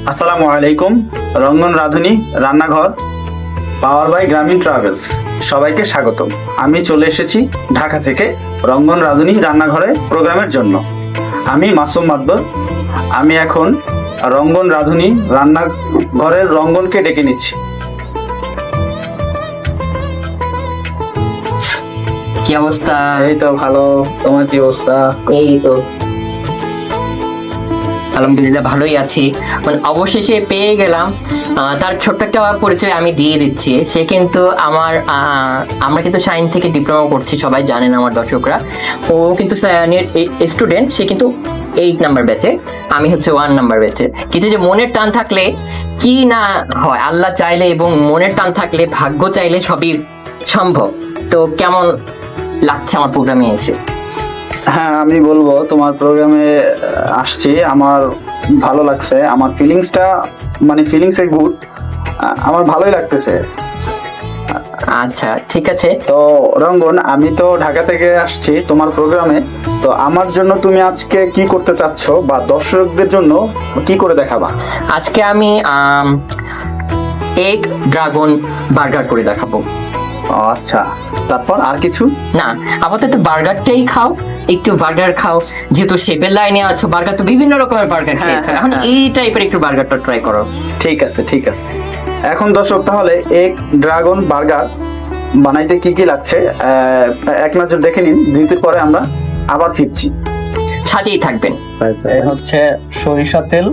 আসসালামু আলাইকুম। রঙ্গন রাঁধুনি রান্নাঘর পাওয়ার বাই গ্রামীণ ট্রাভেলস, সবাইকে স্বাগতম। আমি চলে এসেছি ঢাকা থেকে রঙ্গন রাঁধুনি রান্নাঘরে প্রোগ্রামের জন্য। আমি মাসুম মাদ্দর। আমি এখন রঙ্গন রাঁধুনি রান্নাঘরের রঙ্গনকে ডেকে নিচ্ছি। কি অবস্থা? এই তো ভালো, তোমার কি অবস্থা? এই তো আলহামদুলিল্লাহ ভালোই আছি। মানে অবশেষে পেয়ে গেলাম। তার ছোট্ট একটা পরিচয় আমি দিয়ে দিচ্ছি। সে কিন্তু আমরা কিন্তু সায়েন্স থেকে ডিপ্লোমা করছি, সবাই জানেন আমার দর্শকরা। ও কিন্তু স্টুডেন্ট, সে কিন্তু 8 নাম্বার ব্যাচে, আমি হচ্ছে 1 নাম্বার ব্যাচে। কিন্তু যে মনের টান থাকলে কি না হয়, আল্লাহ চাইলে এবং মনের টান থাকলে, ভাগ্য চাইলে সবই সম্ভব। তো কেমন লাগছে আমার প্রোগ্রামে এসে? হ্যাঁ, আমি বলবো তোমার প্রোগ্রামে আসছি, আমার ভালো লাগছে। আমার ফিলিংসটা ফিলিংস গুড, আমার ভালোই লাগতেছে। আচ্ছা, ঠিক আছে। তো রঙ্গন, আমি তো ঢাকা থেকে আসছি তোমার প্রোগ্রামে। তো আমার জন্য তুমি আজকে কি করতে চাচ্ছ, বা দর্শকদের জন্য কি করে দেখাবা? আজকে আমি এগ ড্রাগন বার্গার করে দেখাবো। আচ্ছা, তারপর আর কিছু না, আপাতত বার্গারটাই খাও, একটু বার্গার খাও। যেহেতু শেপের লাইনে আছো, বার্গার তো বিভিন্ন রকমের বার্গার খেয়েছো, এখন এই টাইপের একটু বার্গারটা ট্রাই করো। ঠিক আছে, ঠিক আছে। এখন দর্শক, তাহলে এগ ড্রাগন বার্গার বানাইতে কি কি লাগছে এক নজর দেখে নিন। বিরতির পরে আমরা আবার ফিরছি। সাথেই থাকবেন। এই হচ্ছে সরিষা তেল,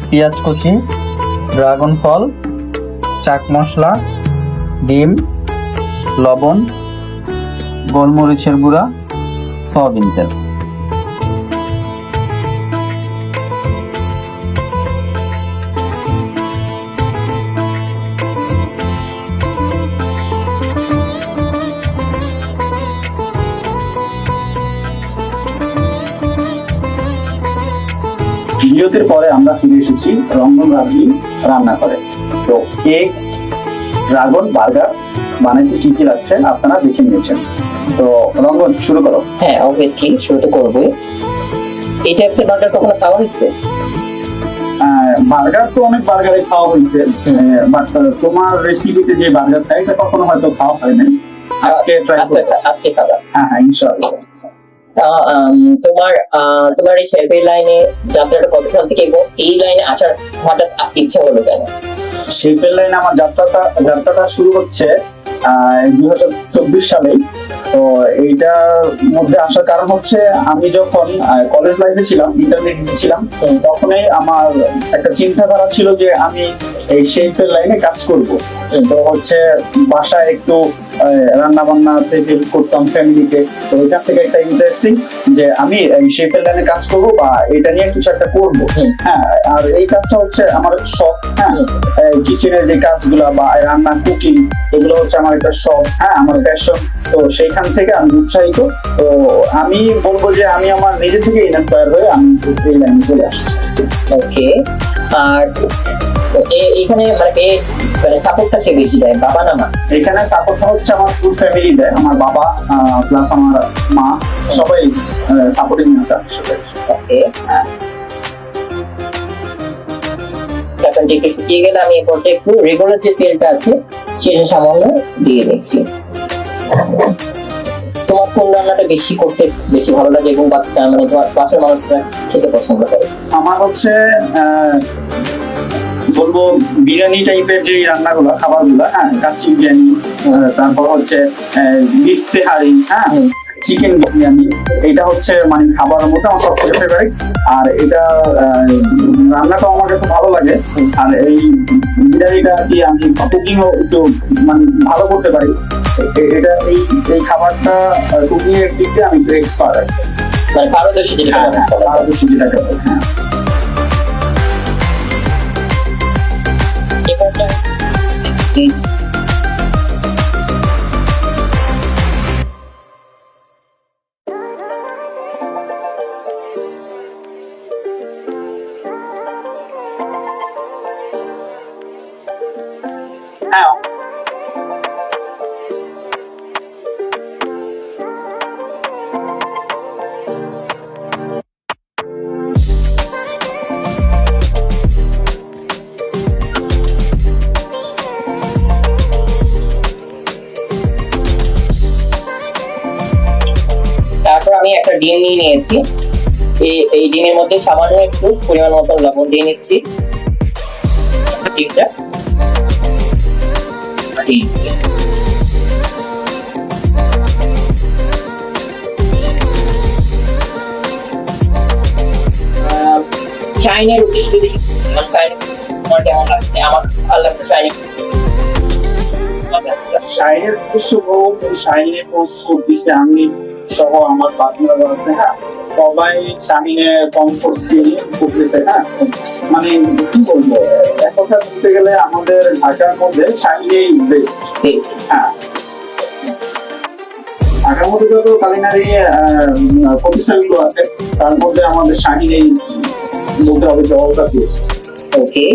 পেঁয়াজ কুচি, ড্রাগন ফল, চাট মশলা, ডিম, লবণ, গোলমরিচের গুঁড়া, সয়াবিন তেল। বিরতির পরে আমরা ফিরে এসেছি রঙ্গন রাঁধুনি রান্না করে। তো এগ ড্রাগন বার্গার বানাইতে কি কি লাগছে আপনারা দেখে নিয়েছেন। তো রঙ্গন, শুরু করো। হ্যাঁ, অবভিয়াসলি শুরু তো করবোই। এই টাইপসের বার্গার কখনো খাওয়া হয়েছে? বার্গার তো অনেক বার্গারে খাওয়া হয়েছে, বাট তোমার রেসিপিতে যে বার্গারটা, এটা কখনো হয়তো খাওয়া হয় নাই। আজকে ট্রাই করব। আজকে খাবা? হ্যাঁ হ্যাঁ, ইনশাআল্লাহ। তোমার এই শেফের লাইনে যাত্রাটা কত সাল থেকে, এবং এই লাইনে আসার হঠাৎ ইচ্ছা হলো কেন? শেফের লাইনে আমার যাত্রাটা শুরু হচ্ছে 2024 সালে। তো এইটার মধ্যে আসার কারণ হচ্ছে, আমি যখন কলেজ লাইফে ছিলাম, ইন্টারমিডিয়েট ছিলাম, তখনই আমার একটা চিন্তাধারা ছিল যে আমি এই শেফের লাইনে কাজ করব। তো হচ্ছে বাসায় একটু রান্না বান্না থেকে করতাম ফ্যামিলিকে। তো ওইখান থেকে একটা ইন্টারেস্টিং যে আমি এই শেফের লাইনে কাজ করব, বা এটা নিয়ে কিছু একটা করব। হ্যাঁ, আর এই কাজটা হচ্ছে আমার শখ। হ্যাঁ, কিচেনের যে কাজগুলো বা রান্না, কুকিং, এগুলো হচ্ছে আমার একটা শখ। হ্যাঁ, আমার প্যাশন। তো সেইখান থেকে আমি উৎসাহিত। তো আমি বলবো যে আমি আমার নিজে থেকে ইন্সপায়ার হয়ে আমি এই লাইনে চলে আসছি। ওকে। আর এখানে সাপোর্টটা কে বেশি দেয়, বাবা না মা? এখানে সাপোর্টটা হচ্ছে আমার ফুল ফ্যামিলি দেয়। আমার বাবা প্লাস আমার মা, সবাই সাপোর্টিং আছে আসলে। ওকে। এখন একটু শুকিয়ে গেলে আমি এই পর্যায়ে একটু রেগুলার যে তেলটা আছে সেটা সামান্য দিয়ে দিচ্ছি। তোমার কোন রান্নাটা বেশি করতে বেশি ভালো লাগে, এবং তোমার বাসার মানুষরা খেতে পছন্দ করে? আমার হচ্ছে বলবো বিরিয়ানি টাইপের যে রান্নাগুলো, খাবারগুলো, হ্যাঁ, কাচ্চি বিরিয়ানি, তারপর হচ্ছে বিফ তেহারি, হ্যাঁ, চিকেন বিরিয়ানি, এটা হচ্ছে খাবারের মধ্যে আমার সবথেকে ফেভারিট। আর এটা রান্নাটাও আমার কাছে ভালো লাগে। আর এই বিরিয়ানিটা কি আমি কুকিংও একটু ভালো করতে পারি। এটা এই খাবারটা কুকিং এর দিক দিয়ে আমি একটু এক্সপার্ট। পারদর্শী যেটা, পারদর্শী যেটাকে বলে। হ্যাঁ, হ্যাঁ, ডিম নিয়ে নিয়েছি। এই ডিমের মধ্যে সামান্য একটু পরিমাণ মতো লবণ দিয়ে নিচ্ছি। ডিমটা দিয়ে দিচ্ছি। চাইনা রুটি যদি আমার কেমন লাগছে, আমার ভালো লাগছে চাইনা। শাইনের শাইনের পোস্ট দিচ্ছে আমি সহ আমার পার্টনার আছে, হ্যাঁ সবাই শাহিনে কম করতেছে, হ্যাঁ মানে কি বলবো, এক কথা বলতে গেলে আমাদের ঢাকার মধ্যে শাহিনেই বেস্ট। হ্যাঁ ঢাকার মধ্যে যত কালিনারি প্রতিষ্ঠানগুলো আছে তার মধ্যে আমাদের শাহিনেই বলতে হবে জবাবটা বেস্ট। ওকে,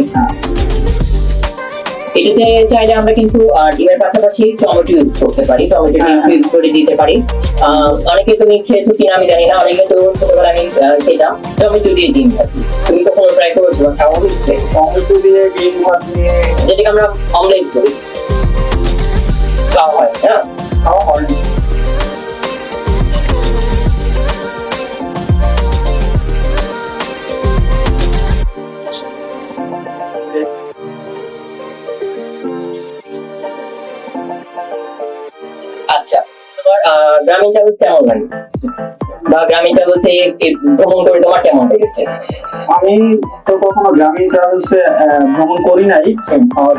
এটাতে চাইলে আমরা কিন্তু ডিমের পাশাপাশি টমেটো ইউজ করতে পারি, টমেটো ইউজ করে দিতে পারি। অনেকে তুমি খেয়েছো কিনা আমি জানি না, অনেকে তো ছোটবেলায় আমি খেতাম টমেটো দিয়ে ডিম খাচ্ছি। তুমি কখনো ট্রাই করেছো বা খাওয়া হচ্ছে টমেটো দিয়ে ডিম ভাত দিয়ে, যেটাকে আমরা অমলেট করি, খাওয়া হয়? হ্যাঁ খাওয়া হয়। আচ্ছা, তোমার গ্রামীণ ট্রাভেল কেমন লাগে, বা গ্রামীণ ট্রাভেলসে ভ্রমণ করে তোমার কেমন লেগেছে? আমি তো কখনো গ্রামীণ ট্রাভেলসে ভ্রমণ করি নাই,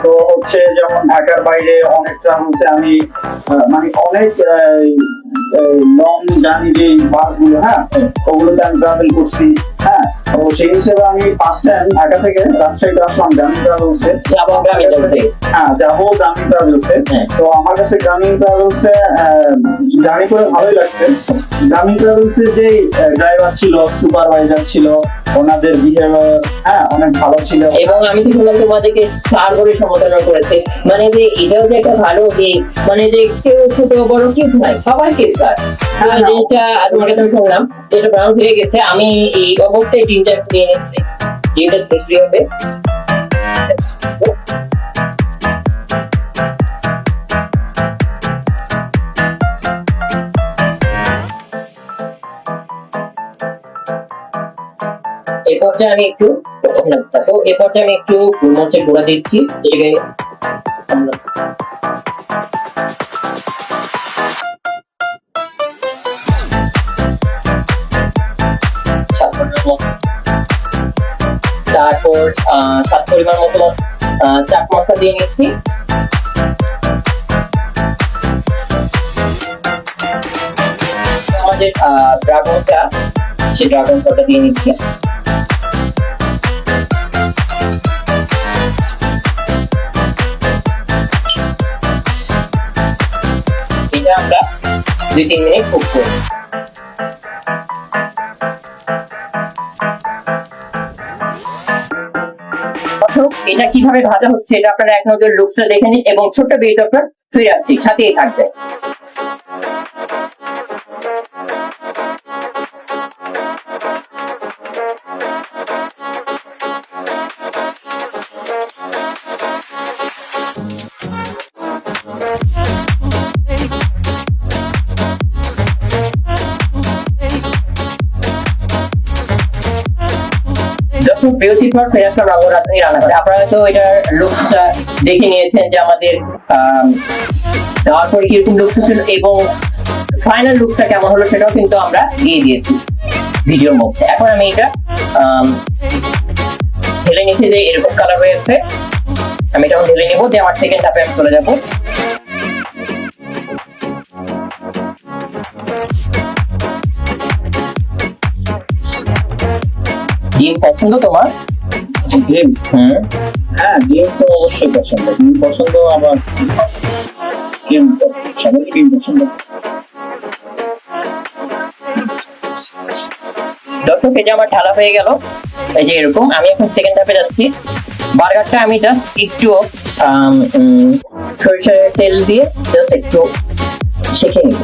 তো হচ্ছে যেমন ঢাকার বাইরে অনেক ট্রাভেলসে আমি মানে অনেক লং জার্নি যে বাসগুলো, হ্যাঁ ওগুলোতে আমি ট্রাভেল করছি। হ্যাঁ তো সেই হিসেবে আমি ফার্স্ট টাইম ঢাকা থেকে রাজশাহীতে আসলাম গ্রামীণ ট্রাভেলসে। যাবো গ্রামীণ ট্রাভেলসে, হ্যাঁ যাবো গ্রামীণ ট্রাভেলসে। তো আমার কাছে গ্রামীণ ট্রাভেলসে জার্নি করে ভালোই লাগছে। গ্রামীণ ট্রাভেলসে যে ড্রাইভার ছিল, সুপারভাইজার ছিল, ওনাদের বিহেভিয়ার হ্যাঁ অনেক ভালো ছিল। এবং আমি কি শুনলাম তোমাদেরকে স্টার করে সম্বোধনা করেছে, মানে যে এটাও যে একটা ভালো দিক, মানে যে কেউ ছোট বড় কেউ নাই, সবাইকে স্টার। যেটা তোমাকে আমি শুনলাম যেটা ব্রাউন হয়ে গেছে, আমি এই অবস্থায় ডিমটা দিয়ে নিচ্ছি। ডিমটা তৈরি হবে। এই পর্যায়ে আমি একটু গোলমরিচের গুঁড়া দিচ্ছি, এটাকে তারপর স্বাদ পরিমাণ মতো চাট মশলা দিয়ে নিচ্ছি। আমাদের ড্রাগনটা, সেই ড্রাগন ফলটা দিয়ে নিচ্ছি। এটা আমরা 2-3 মিনিট কুক করব। এটা কিভাবে ভাজা হচ্ছে এটা আপনারা এক নজর লুকসটা দেখে নিন, এবং ছোট্ট বিরতি আপনার ফিরে আসছি, সাথেই থাকবে। বিরতির পর ফেরে আসলাম রঙ রাঁধুনি রান্না করে। আপনারা তো এটার লুকসটা দেখে নিয়েছেন যে আমাদের দেওয়ার পরে কিরকম লুকস ছিল, এবং ফাইনাল লুকটা কেমন হলো সেটাও কিন্তু আমরা দিয়ে দিয়েছি ভিডিওর মধ্যে। এখন আমি এটা ঢেলে নিচ্ছি, যে এরকম কালার হয়েছে। আমি এটা ঢেলে নিবো, দিয়ে আমার সেকেন্ড ধাপে আমি চলে যাবো। ডিম পছন্দ তোমার? ডিম হ্যাঁ ডিম তো অবশ্যই পছন্দ, ডিম পছন্দ আমার, ডিম সবাই ডিম পছন্দ। দর্শক এটা আমার ঢালা হয়ে গেল, এই যে এরকম। আমি এখন সেকেন্ড ধাপে যাচ্ছি। বার্গারটা আমি জাস্ট একটু সরিষার তেল দিয়ে জাস্ট একটু সেঁকে নিব।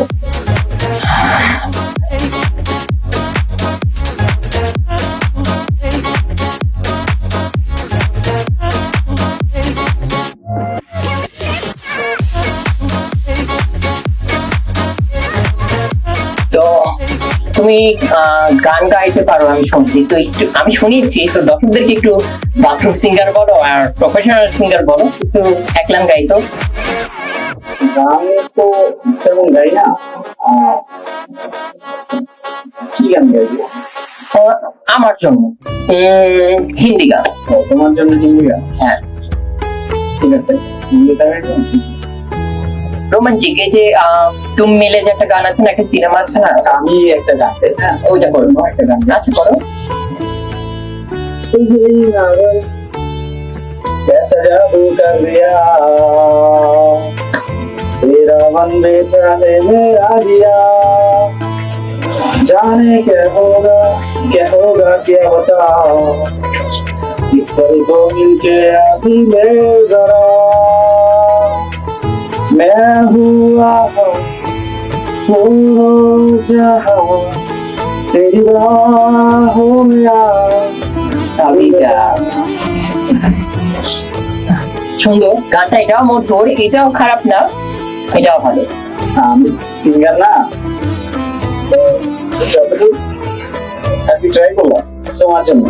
তুমি গান গাইতে পারো আমি শুনছি, তো একটু আমি শুনেছি, তো দর্শকদেরকে একটু বাথরুম সিঙ্গার বলো আর প্রফেশনাল সিঙ্গার বলো, একটু এক লাইন গাইতো। গান তো তেমন গাই না। কি গান গাইবি? আমার জন্য হিন্দি গান। ও, তোমার জন্য হিন্দি গান? হ্যাঁ, ঠিক আছে, হিন্দি গান গাইবো। রোমান্টিক, এই যে তুম মিলে যে একটা গান আছে না, একটা সিনেমা আছে না, আমি একটা গান গাই, হ্যাঁ ওইটা করো। একটা গান গাই। আচ্ছা করো। कैसा जादू कर दिया तेरा मन बेचारे मेरा दिया जाने क्या होगा क्या बता इस पल को मिलके आती ले जरा मैं हुआ जहाँ तेरी बाहों में आ সুন্দর গানটা, এটাও মধুর, এটাও খারাপ না, এটাও ভালো। আমি সিঙ্গার না, আমি ট্রাই করলাম তোমার জন্য।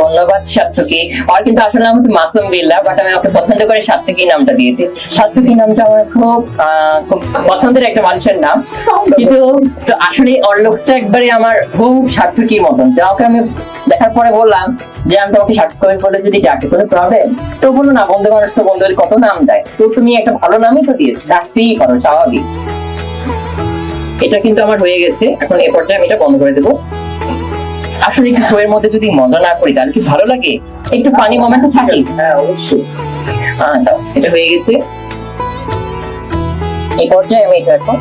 ধন্যবাদ সার্থকী। আর কিন্তু আসলে নাম হচ্ছে মাসুম বিল্লাহ, বাট আমি ওকে পছন্দ করে সার্থকী নামটা দিয়েছি। সার্থকী নামটা আমার খুব পছন্দের একটা মানুষের নাম, কিন্তু তো আসলে ওর লুকসটা একবারে আমার খুব সার্থকীর মতন। যা ওকে আমি দেখার পরে বললাম যে আমি তোমাকে সার্থকী বলে যদি ডাকে কোনো প্রবলেম, তো বলো না, বন্ধু মানুষ তো বন্ধুদের কত নাম দেয়, তো তুমি একটা ভালো নামই তো দিয়েছো, ডাকতেই করো, স্বাভাবিক। এটা কিন্তু আমার হয়ে গেছে, এখন এ পর্যায়ে আমি এটা বন্ধ করে দেবো। আসলে একটু শো এর মধ্যে যদি মজা না করি তাহলে কি ভালো লাগে? একটু ফানি মোমেন্ট থাকে। হ্যাঁ অবশ্যই। দাও, এটা হয়ে গেছে। এই পর্যায়ে আমি এটা এখন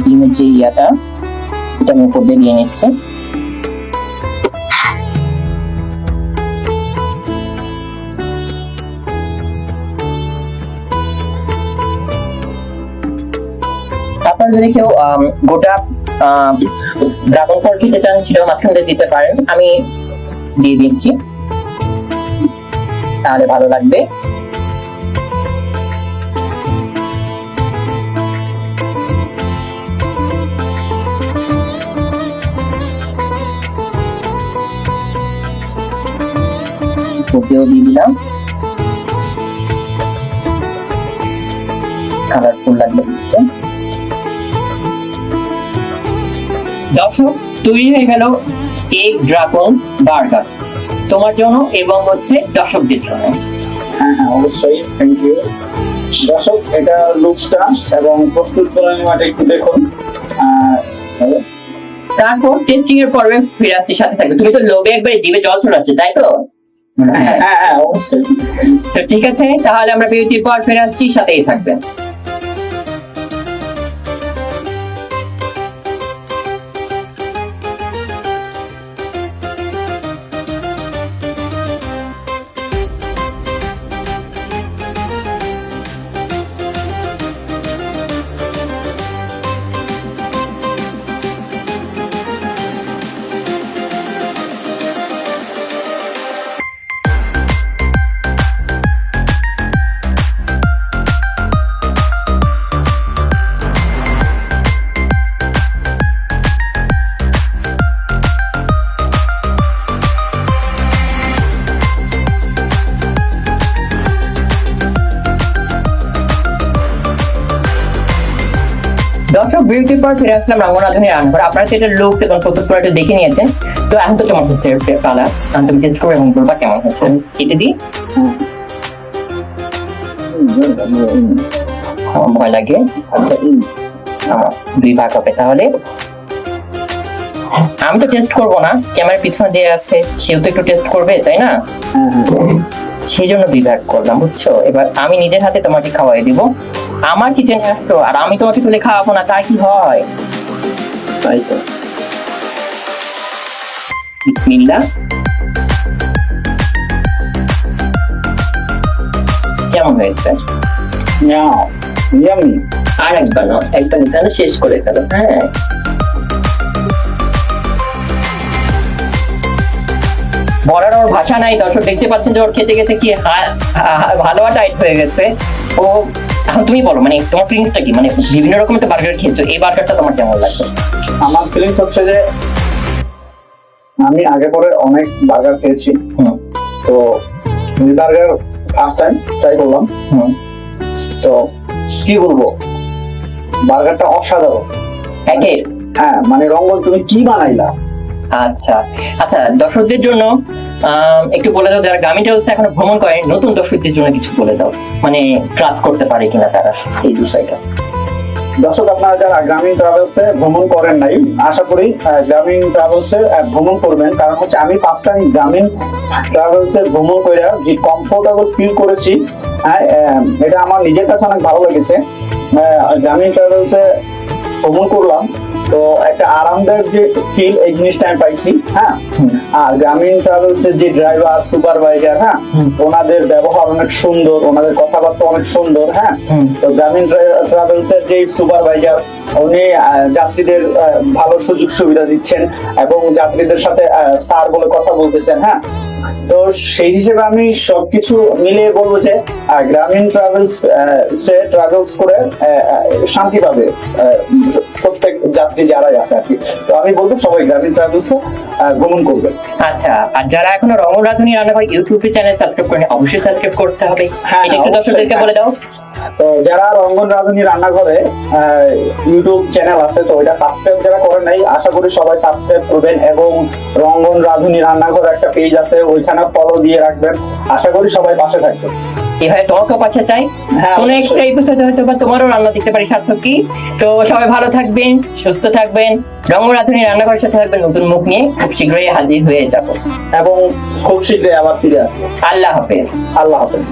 ডিমের যে ইয়াটা, এটা আমি উপর দিয়ে নিচ্ছি। আপনারা যদি কেউ গোটা ড্রাগন ফল খেতে চান, সেটাও মাঝখানে দিতে পারেন, আমি দিয়ে দিচ্ছি, তাহলে ভালো লাগবে। দিয়ে দিলাম, কালারফুল লাগবে। দর্শক, তৈরি হয়ে গেল এগ ড্রাগন বার্গার তোমার জন্য এবং হচ্ছে দর্শকদের জন্য। হ্যাঁ হ্যাঁ অবশ্যই, থ্যাংক ইউ। দর্শক, এটা লুকসটা এবং প্রস্তুত প্রণালীটা একটু দেখুন। তারপর টেস্টিং এর পর্বে ফিরে আসছি, সাথে থাকবে। তুমি তো লোভে একবারে জিভে জল চলে আসছে, তাই তো? হ্যাঁ হ্যাঁ অবশ্যই। তো ঠিক আছে, তাহলে আমরা বিরতির পর ফিরে আসছি, সাথেই থাকবেন। দর্শক, বিউটির পর ফিরে আসলাম রঙ্গনাথনের রান্নাঘর। আপনারা তো এটা লুকস এবং প্রস্তুত করে দেখে নিয়েছেন, তো এখন তো টমেটো টেস্টের পালা। তুমি টেস্ট করে এবং বলবা কেমন হচ্ছে। কেটে দিই, ভয় লাগে, দুই ভাগ হবে তাহলে। আমি তো টেস্ট করবো না, ক্যামেরার পিছনে যে আছে সেও তো একটু টেস্ট করবে, তাই না? সেই জন্য দুই ভাগ করলাম, বুঝছো? এবার আমি নিজের হাতে তোমাকে খাওয়াই দিব। আমার কিচেনে আসছো আর আমি তোমাকে তুলে খাওয়াবো না, তাই কি হয়? তাই তো। বিসমিল্লাহ। কেমন হয়েছে? আর একবার না, একদম এখানে শেষ করে ফেলো। হ্যাঁ, বলার ওর ভাষা নাই। দর্শক দেখতে পাচ্ছেন যে ওর খেতে খেতে কি হালুয়া টাইট হয়ে গেছে। ও এখন তুমি বলো, মানে তোমার ফিলিংসটা কি? মানে বিভিন্ন রকমের তো বার্গার খেয়েছো, এই বার্গারটা তোমার কেমন লাগছে? আমার ফিলিংস হচ্ছে যে আমি আগে পরে অনেক বার্গার খেয়েছি, তো এই বার্গার ফার্স্ট টাইম ট্রাই করলাম। তো কি বলবো, বার্গারটা অসাধারণ। একের হ্যাঁ, মানে রঙ্গন তুমি কি বানাইলা? আচ্ছা আচ্ছা, দর্শকদের জন্য একটু বলে দাও, যারা গ্রামীণ ট্রাভেলস এখনো ভ্রমণ করে, নতুন দর্শকদের জন্য কিছু বলে দাও, মানে ট্রাস্ট করতে পারে কিনা তারা এই বিষয়টা। দর্শক, আপনারা যারা গ্রামীণ ট্রাভেলসে ভ্রমণ করেন নাই, আশা করি গ্রামীণ ট্রাভেলসে ভ্রমণ করবেন। কারণ হচ্ছে আমি ফার্স্ট টাইম গ্রামীণ ট্রাভেলসে ভ্রমণ করে যে কমফোর্টেবল ফিল করেছি, এটা আমার নিজের কাছে অনেক ভালো লেগেছে। গ্রামীণ ট্রাভেলসে ভ্রমণ করলাম, তো একটা আরামদায়ক যে ফিল, এই জিনিসটা আমি পাইছি। হ্যাঁ, আর গ্রামীণ ট্রাভেলস এর যে ড্রাইভার সুপারভাইজার, হ্যাঁ, ওনাদের ব্যবহার অনেক সুন্দর, ওনাদের কথাবার্তা অনেক সুন্দর। হ্যাঁ, তো গ্রামীণ ট্রাভেলস এর যে সুপারভাইজার, উনি যাত্রীদের ভালো সুযোগ সুবিধা দিচ্ছেন এবং যাত্রীদের সাথে স্যার বলে কথা বলতেছেন। হ্যাঁ, তো সেই হিসেবে আমি সবকিছু মিলিয়ে বলবো যে গ্রামীণ ট্রাভেলস ট্রাভেলস করে শান্তি পাবে প্রত্যেক যাত্রী যারাই আছে আর কি। তো আমি বলবো সবাই গ্রামীণ ট্রাভেলস ভ্রমণ করবে। আচ্ছা, আর যারা এখনো রঙ রাঁধুনি রান্নাঘর ইউটিউব চ্যানেল সাবস্ক্রাইব করেন, অবশ্যই সাবস্ক্রাইব করতে হবে। হ্যাঁ, এটা একটু দর্শকদেরকে বলে দাও। তো যারা রঙ্গন রাঁধুনি রান্নাঘরে ইউটিউব চ্যানেল আছে, তো এটা সাবস্ক্রাইব যারা করেন নাই, আশা করি সবাই সাবস্ক্রাইব করবেন। এবং রঙ্গন রাঁধুনি রান্নাঘর একটা পেজ আছে, ওইখানে ফলো দিয়ে রাখবেন। আশা করি সবাই পাশে থাকবেন। এভাবে তোমাকেও পাশে চাই। হ্যাঁ, কোনো এক্সট্রা এপিসোডে হয়তো বা তোমারও রান্না দেখতে পারি সার্থকী। তো সবাই ভালো থাকবেন, সুস্থ থাকবেন, রঙ রাঁধুনি রান্নাঘরের সাথে থাকবেন নতুন মুখ নিয়ে। খুব শীঘ্রই হাজির হয়ে যাব এবং খুব শীঘ্রই আবার ফিরে আসবো। আল্লাহ হাফেজ। আল্লাহ হাফেজ।